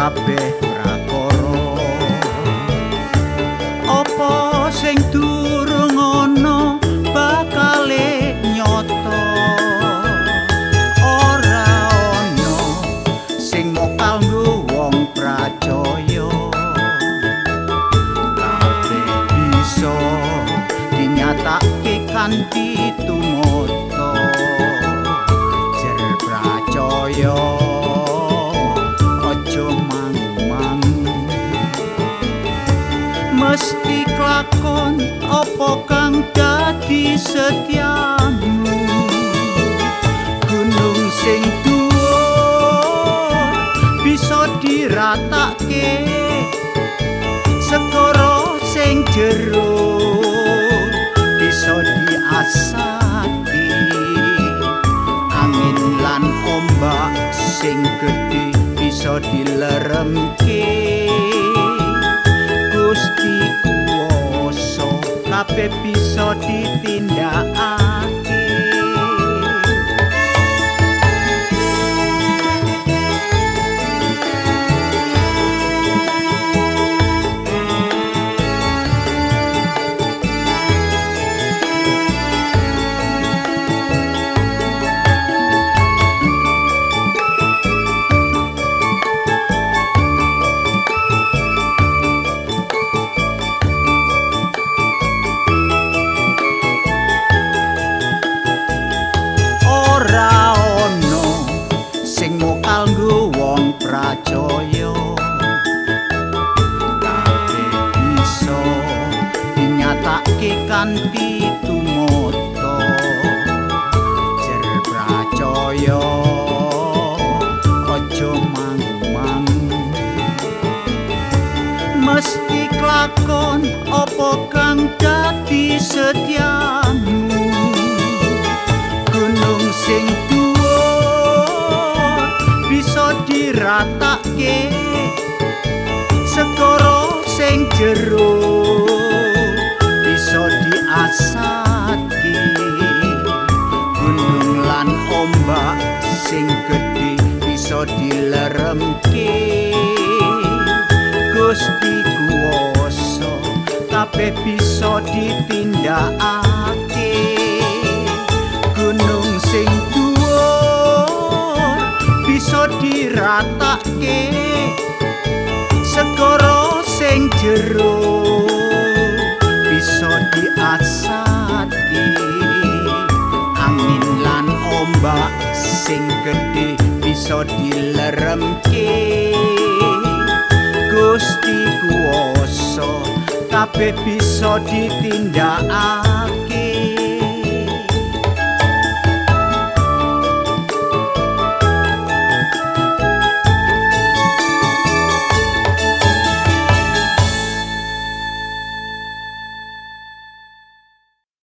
kabeh prakara apa sing durung ana bakale nyata ora ana sing mokal nggo wong pracaya kabeh bisa dinyatake kanthi tumata jer pracaya aja mang-mang mesti klakon apa kang dadi setiamu gunung sing dhuwur bisa diratake segara sing jero bisa diasati angin lan ombak sing gedhe bisa dileremke Gusti kuwasa kabeh bisa ditindakake pracaya kabeh bisa dinyatake kanthi tumata jer pracaya aja mang-mang mesti klakon apa kang dadi setiamu gunung sing bisa diratake segara sing jero bisa diasati gunung lan ombak sing gedhe bisa dileremke Gusti kuwasa kabeh bisa ditindakake gunung sing bisa diratake segara sing jero bisa diasati angin lan ombak sing gedhe bisa dileremke Gusti kuwasa kabeh bisa ditindakake